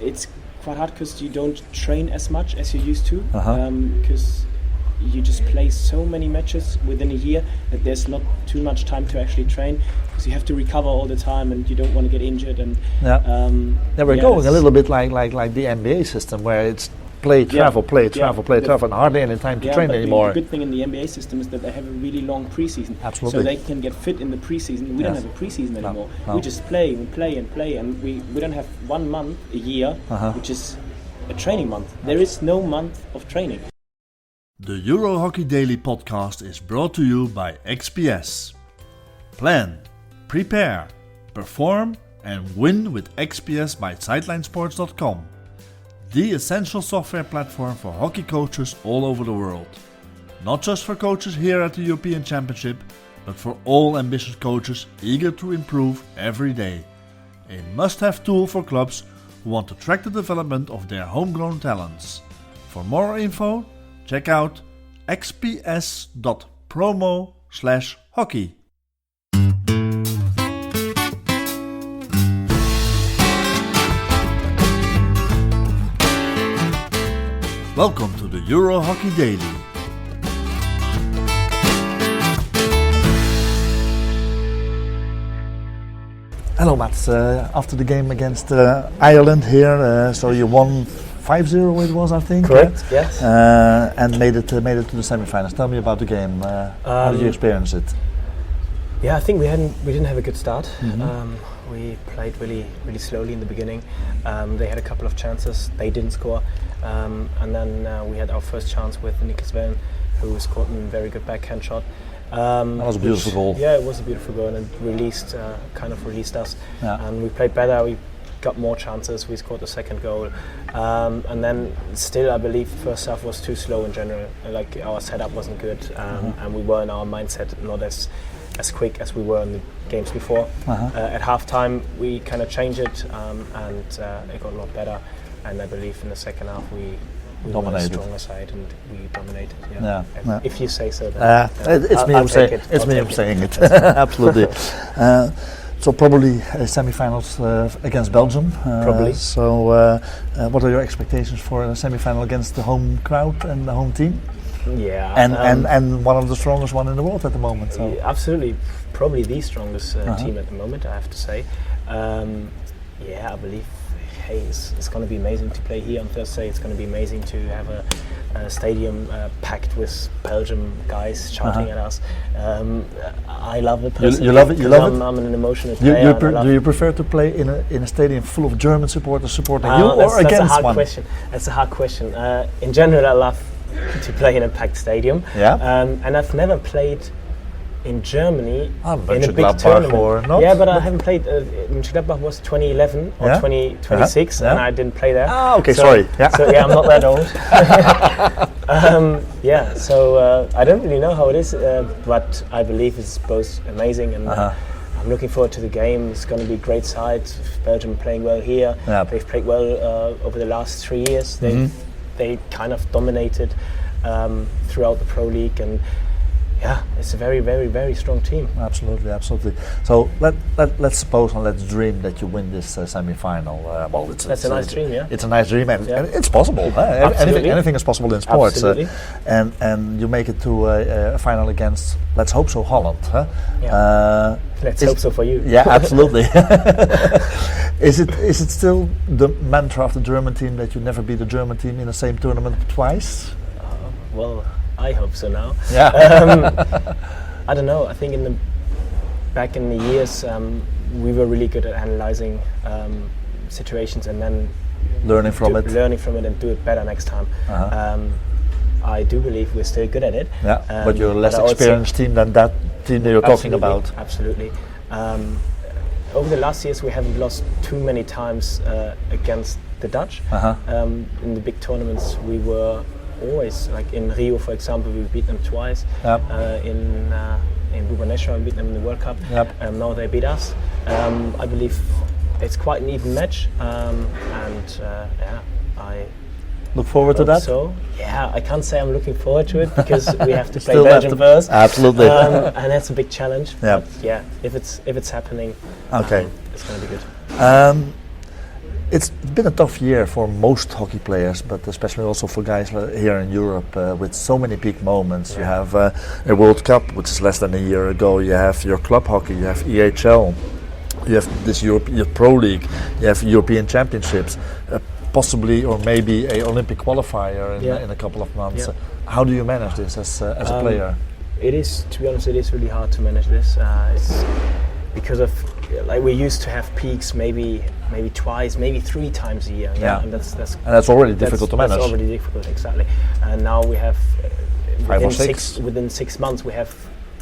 it's quite hard because you don't train as much as you used to, because you just play so many matches within a year that there's not too much time to actually train, because you have to recover all the time and you don't want to get injured. And we're going a little bit like the NBA system, where it's play, travel, and hardly any time to train anymore. The good thing in the NBA system is that they have a really long preseason. Absolutely. So they can get fit in the preseason. We don't have a preseason anymore. No. We just play and play, and we don't have 1 month a year, which is a training month. There is no month of training. The Euro Hockey Daily podcast is brought to you by XPS. Plan, prepare, perform and win with XPS by SidelineSports.com. The essential software platform for hockey coaches all over the world. Not just for coaches here at the European Championship, but for all ambitious coaches eager to improve every day. A must-have tool for clubs who want to track the development of their homegrown talents. For more info, check out xps.promo/hockey. Welcome to the Euro Hockey Daily. Hello Mats, after the game against Ireland here, so you won 5-0 it was, I think. Correct, yes. And made it to the semi-finals. Tell me about the game. How did you experience it? Yeah, I think we didn't have a good start. We played really slowly in the beginning. They had a couple of chances, they didn't score. And then we had our first chance with Niklas Bain, who scored a very good backhand shot. That was a beautiful goal. Yeah, it was a beautiful goal, and it released us. Yeah. And we played better. We got more chances. We scored the second goal, and then still, I believe, first half was too slow in general. Like our setup wasn't good, and we were in our mindset not as quick as we were in the games before. At halftime, we kind of changed it, and it got a lot better. And I believe in the second half we were the stronger side and we dominated. Yeah. If you say so. It's me who's saying it. Absolutely. So probably semi-finals against Belgium. Probably. So what are your expectations for a semi-final against the home crowd and the home team? Yeah. And one of the strongest one in the world at the moment. So. Absolutely. Probably the strongest team at the moment, I have to say. I believe. Hey, it's going to be amazing to play here on Thursday. It's going to be amazing to have a stadium packed with Belgium guys shouting at us. I love it personally. You love it? You love it? I'm an emotional player. Do you prefer to play in a stadium full of German supporters supporting you or against one? That's a hard question. In general, I love to play in a packed stadium. Yeah. And I've never played in Germany in a big tournament. But I haven't played. Mönchengladbach was 2011 or 2026, and I didn't play there. Sorry. So I'm not that old. So I don't really know how it is, but I believe it's both amazing, and I'm looking forward to the game. It's going to be a great side. Belgium playing well here. They've played well over the last 3 years. They kind of dominated throughout the Pro League, and it's a very, very, very strong team. Absolutely. So let's suppose and let's dream that you win this semi-final. That's a nice dream, yeah. It's a nice dream, and it's possible. Anything is possible in sports. And you make it to a final against, let's hope so, Holland. Let's hope so for you. Yeah, absolutely. Is it still the mantra of the German team that you never beat the German team in the same tournament twice? Well, I hope so now. Yeah. I don't know. I think back in the years, we were really good at analyzing situations and then learning from it and do it better next time. I do believe we're still good at it. Yeah, but you're a less experienced team than that team that you're talking about. Absolutely. Over the last years, we haven't lost too many times against the Dutch. In the big tournaments, we were always, like in Rio, for example, we beat them twice. In Bhubaneswar, we beat them in the World Cup. Now they beat us. I believe it's quite an even match, I look forward to that. So I can't say I'm looking forward to it because we have to play Belgium first. Absolutely, and that's a big challenge. But if it's happening, it's going to be good. It's been a tough year for most hockey players, but especially also for guys here in Europe with so many peak moments. Yeah. You have a World Cup, which is less than a year ago. You have your club hockey. You have EHL. You have this European Pro League. You have European Championships. Possibly or maybe a Olympic qualifier in a couple of months. Yeah. How do you manage this as a player? It is, to be honest, it is really hard to manage this. It's because of we used to have peaks maybe twice, maybe 3 times a year. Yeah, and that's already difficult to manage. That's already difficult, exactly. And now we have 5 or 6 within 6 months we have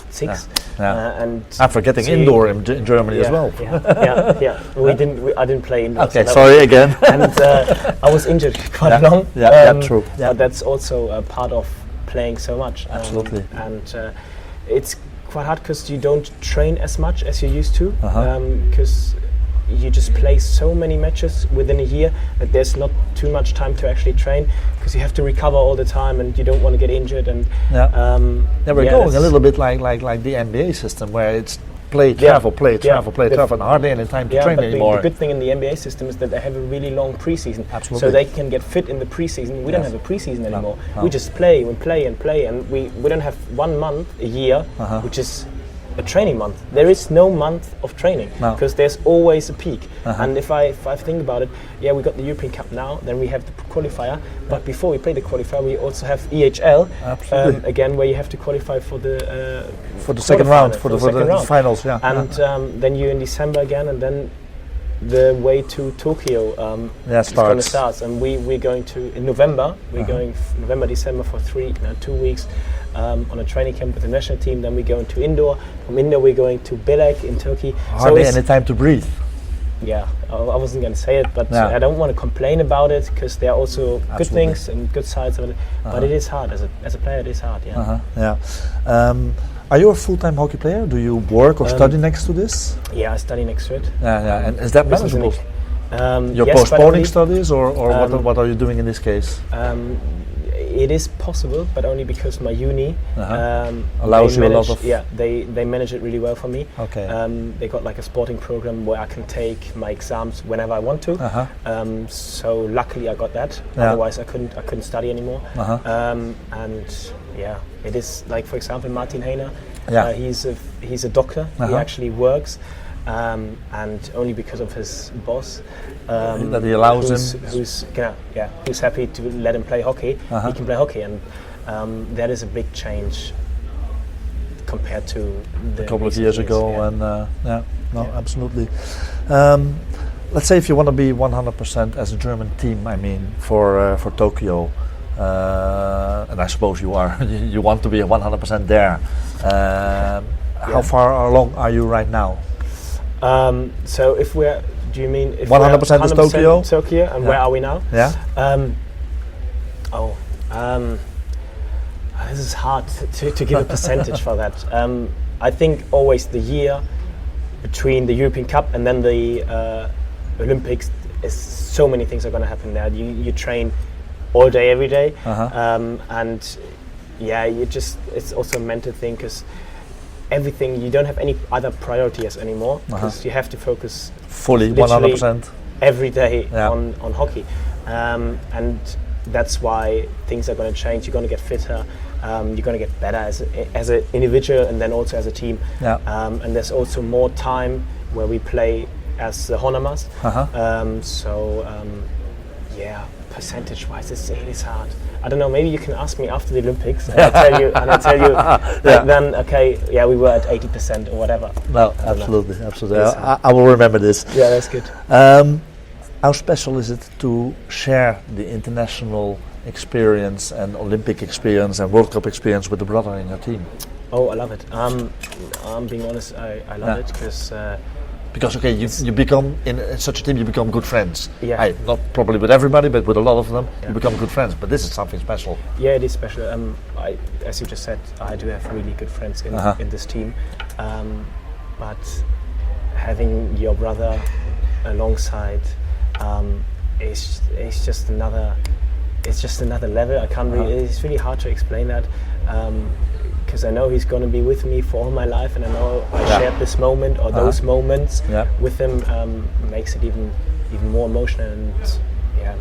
6. Yeah. And I'm forgetting indoor in Germany as well. Yeah. I didn't play indoor. Okay, so sorry again. And I was injured quite long. True. Yeah. But that's also a part of playing so much. Absolutely. And it's quite hard because you don't train as much as you used to. Because you just play so many matches within a year that there's not too much time to actually train, because you have to recover all the time and you don't want to get injured. And we're going a little bit like the NBA system, where it's play, travel, and hardly any time to train anymore. The good thing in the NBA system is that they have a really long preseason. Absolutely. So they can get fit in the preseason. We don't have a preseason anymore. No. We just play and play, and we don't have 1 month a year, which is a training month. There is no month of training, because there's always a peak. And if I think about it, we got the European Cup now, then we have the qualifier, but before we play the qualifier we also have EHL, again, where you have to qualify for the second round, for the finals. And then you're in December again, and then the way to Tokyo is going to start. And we're going to in November. We're going November, December for 2 weeks on a training camp with the national team. Then we go into indoor. From indoor we're going to Belek in Turkey. Hardly any time to breathe. Yeah, I wasn't going to say it, but I don't want to complain about it, because there are also good things and good sides of it. But it is hard as a player. It is hard. Are you a full-time hockey player? Do you work or study next to this? Yeah, I study next to it. And is that manageable? You're yes, postponing studies, or what are you doing in this case? It is possible, but only because my uni allows you a lot of. Yeah, they manage it really well for me. Okay. They got like a sporting program where I can take my exams whenever I want to. So luckily I got that. Otherwise I couldn't study anymore. And it is like, for example, Martin Heiner. He's a doctor. He actually works. And only because of his boss that he allows him, who's happy to let him play hockey, he can play hockey, and that is a big change compared to a couple of years ago. Absolutely. Let's say if you want to be 100% as a German team, I mean for Tokyo, and I suppose you are, you want to be 100% there. How far along are you right now? So if do you mean if 100% is Tokyo? Tokyo, and where are we now? This is hard to give a percentage for that. I think always the year between the European Cup and then the Olympics, so many things are going to happen there. You train all day, every day, and it's also a mental thing, because everything, you don't have any other priorities anymore, because you have to focus fully 100% every day on hockey, and that's why things are going to change. You're going to get fitter, you're going to get better as an individual, and then also as a team. And there's also more time where we play as the Honormas. Percentage wise, it is hard. I don't know, maybe you can ask me after the Olympics, and I'll tell you then, we were at 80% or whatever. No, absolutely. I will remember this. Yeah, that's good. How special is it to share the international experience and Olympic experience and World Cup experience with the brother in your team? Oh, I love it. I'm being honest, I love it, because you become, in such a team, you become good friends. Not probably with everybody, but with a lot of them, you become good friends. But this is something special. Yeah, it is special. As you just said, I do have really good friends in this team. But having your brother alongside is just another. It's just another level. I can't really. It's really hard to explain that. Because I know he's going to be with me for all my life, and I know I shared this moment or those moments with him. Makes it even even more emotional and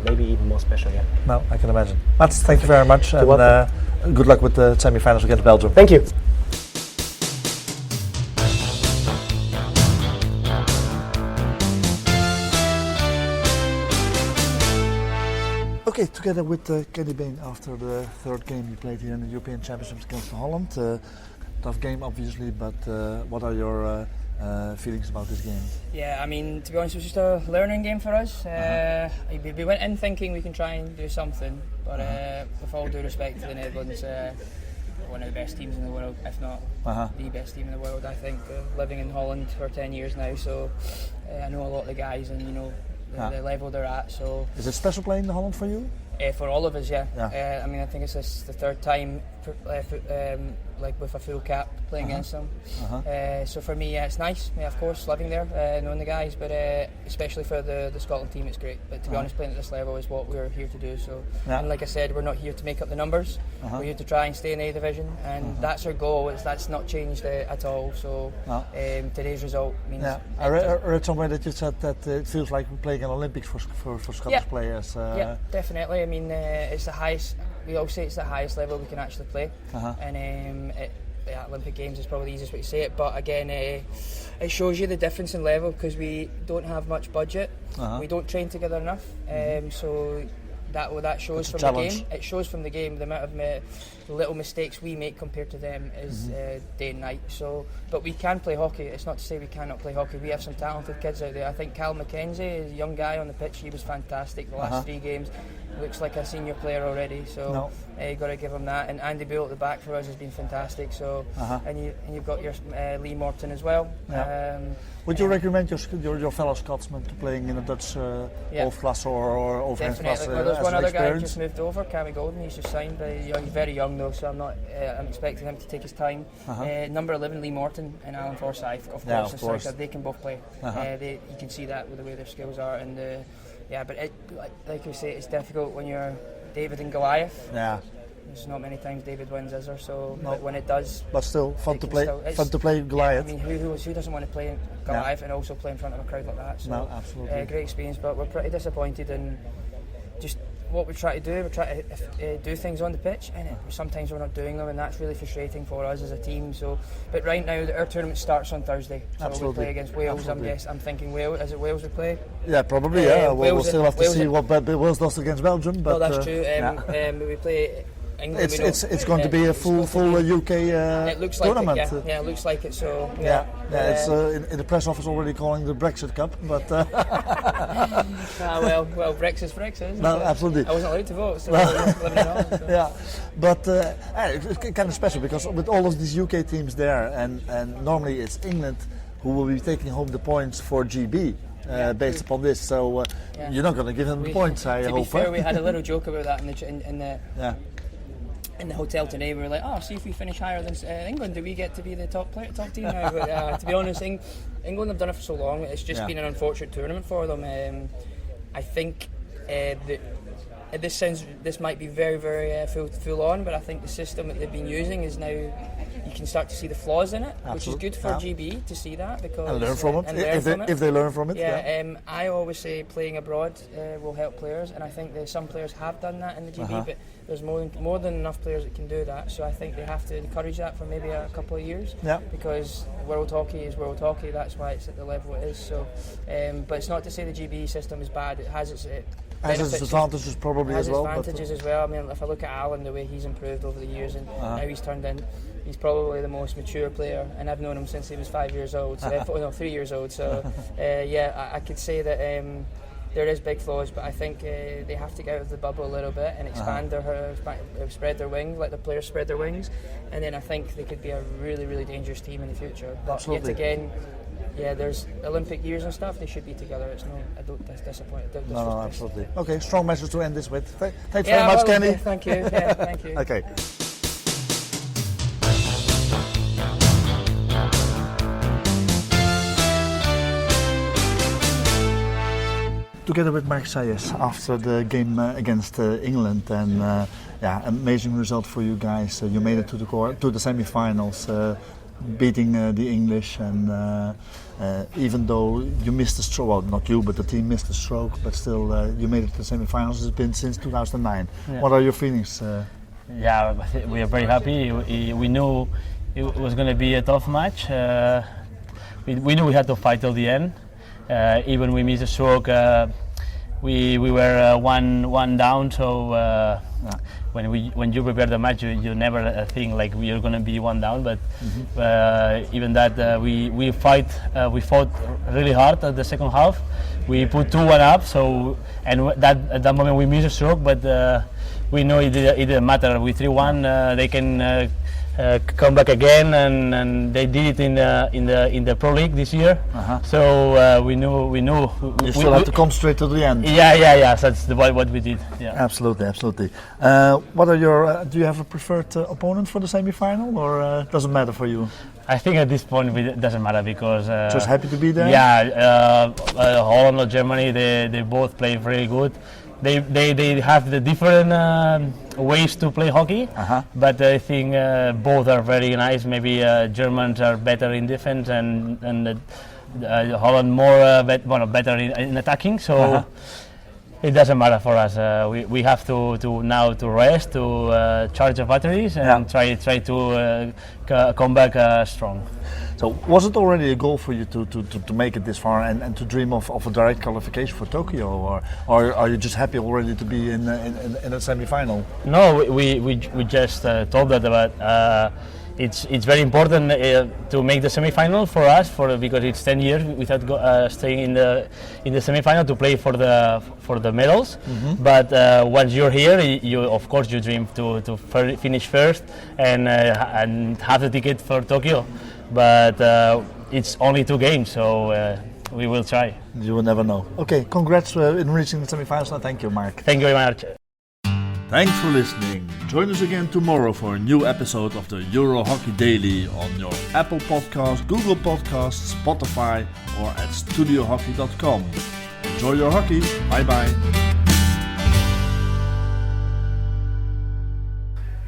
maybe even more special. Yeah. No, I can imagine. Mats, thank you very much, and good luck with the semi-finals against Belgium. Thank you. Okay, together with Kenny Bain after the third game you played here in the European Championships against Holland. Tough game, obviously, but what are your feelings about this game? Yeah, I mean, to be honest, it was just a learning game for us. We went in thinking we can try and do something, but with all due respect to the Netherlands, one of the best teams in the world, if not the best team in the world, I think. Living in Holland for 10 years now, so I know a lot of the guys, and you know the level they're at. So is it special playing in Holland for you? For all of us, yeah. I mean, I think it's the third time like with a full cap playing against them. So for me, it's nice. Yeah, of course, living there, knowing the guys, but especially for the Scotland team, it's great. But to be honest, playing at this level is what we're here to do. So, and like I said, we're not here to make up the numbers. We're here to try and stay in A division, and that's our goal. That's not changed at all. So today's result means. Yeah, I read somewhere that you said that it feels like we're playing an Olympics for Scottish players. Yeah, definitely. I mean, it's the highest. We all say it's the highest level we can actually play, and the Olympic Games is probably the easiest way to say it. But again, it shows you the difference in level because we don't have much budget. We don't train together enough, so that shows from the game. It shows from the game the amount of little mistakes we make compared to them is day and night. So, but we can play hockey. It's not to say we cannot play hockey. We have some talented kids out there. I think Cal McKenzie is a young guy on the pitch. He was fantastic the last 3 games. Looks like a senior player already. So you got to give him that. And Andy Buell at the back for us has been fantastic. So and you've got your Lee Morton as well. Would you recommend your fellow Scotsman to playing in a Dutch hoofdklasse or overhand class? Well, there's one other guy who just moved over, Cammy Golden. He's just signed. He's very young though, so I'm expecting him to take his time. Number 11, Lee Morton, and Alan Forsyth, of course. They can both play. You can see that with the way their skills are, and but like you say, it's difficult when you're David and Goliath. Yeah. There's not many times David wins, is there? So, but when it does, but still fun to play. Fun to play Goliath. I mean, who doesn't want to play Goliath and also play in front of a crowd like that? So, absolutely. Great experience, but we're pretty disappointed in just what we try to do. We try to do things on the pitch, and sometimes we're not doing them, and that's really frustrating for us as a team. So, but right now our tournament starts on Thursday. So we play against Wales. I'm thinking Wales. Is it Wales we play? Yeah, probably. We'll still have to see what Wales does against Belgium. But that's true. We play. England, it's going to be a full UK it looks like tournament. It looks like it. So it's in the press office already calling the Brexit Cup, but well, Brexit's Brexit. Isn't no, it? absolutely. I wasn't allowed to vote, so living in Holland. So. Yeah, but it's kind of special because with all of these UK teams there, and normally it's England who will be taking home the points for GB. Based upon this, so you're not going to give them the points. I hope. To be fair, we had a little joke about that in the hotel today. We were like, see if we finish higher than England, do we get to be the top team now? But to be honest, England have done it for so long. It's just been an unfortunate tournament for them. I think this might be very, very full on, but I think the system that they've been using is now you can start to see the flaws in it, which is good for GB to see that because and learn from it if they learn from it. I always say playing abroad will help players, and I think that some players have done that in the GB, but there's more than enough players that can do that. So I think they have to encourage that for maybe a couple of years. Because world hockey is world hockey. That's why it's at the level it is. So, but it's not to say the GB system is bad. It has its advantages probably as well. Advantages as well. I mean, if I look at Alan, the way he's improved over the years, and now he's turned in. He's probably the most mature player, and I've known him since he was 5 years old. 3 years old. So, I could say that there is big flaws, but I think they have to get out of the bubble a little bit and expand spread their wings, let the players spread their wings, and then I think they could be a really, really dangerous team in the future. But yet again, there's Olympic years and stuff. They should be together. I don't disappoint. No, absolutely. Okay, strong message to end this with. Thanks very much, Kenny. Thank you. Thank you. Okay. Together with Marc Salles after the game against England, and amazing result for you guys. You made it to the semi-finals. beating the English, and even though you missed the stroke, well, not you, but the team missed the stroke, but still you made it to the semi-finals. It's been since 2009. Yeah. What are your feelings? Yeah, we are very happy. We knew it was going to be a tough match. We knew we had to fight till the end. Even we missed a stroke. We were one down, so when you prepare the match, you never think like we are going to be one down. But even that, we fought really hard at the second half. We put 2-1 up. So at that moment we missed a stroke, but we know it didn't matter. With 3-1, they can come back again, and they did it in the Pro League this year. So we knew. You still have to come straight to the end. Yeah. So that's what we did. Yeah. Absolutely. What are your? Do you have a preferred opponent for the semi-final, or doesn't matter for you? I think at this point it doesn't matter because just happy to be there. Yeah, Holland or Germany, they both play very good. They have the different ways to play hockey, but I think both are very nice. Maybe Germans are better in defense and Holland more better in attacking. So it doesn't matter for us. We have to now to rest, to charge the batteries, and try to come back strong. So was it already a goal for you to make it this far and to dream of a direct qualification for Tokyo, or are you just happy already to be in a semi-final? No, we just told that about. It's very important to make the semi-final for us because it's 10 years without staying in the semi-final to play for the medals. But once you're here, you of course you dream to finish first and have the ticket for Tokyo. But it's only 2 games, so we will try. You will never know. Okay, congrats in reaching the semi-finals. Thank you, Marc. Thank you very much. Thanks for listening. Join us again tomorrow for a new episode of the Euro Hockey Daily on your Apple Podcasts, Google Podcasts, Spotify, or at studiohockey.com. Enjoy your hockey. Bye-bye.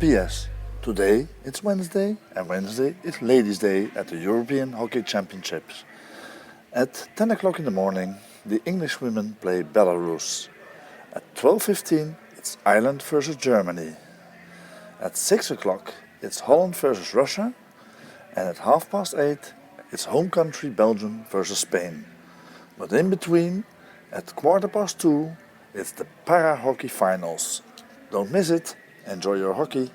P.S. Today it's Wednesday, and Wednesday is Ladies' Day at the European Hockey Championships. At 10 o'clock in the morning, the English women play Belarus. At 12:15, it's Ireland versus Germany. At 6 o'clock, it's Holland versus Russia. And at 8:30, it's home country Belgium versus Spain. But in between, at 2:15, it's the para hockey finals. Don't miss it. Enjoy your hockey.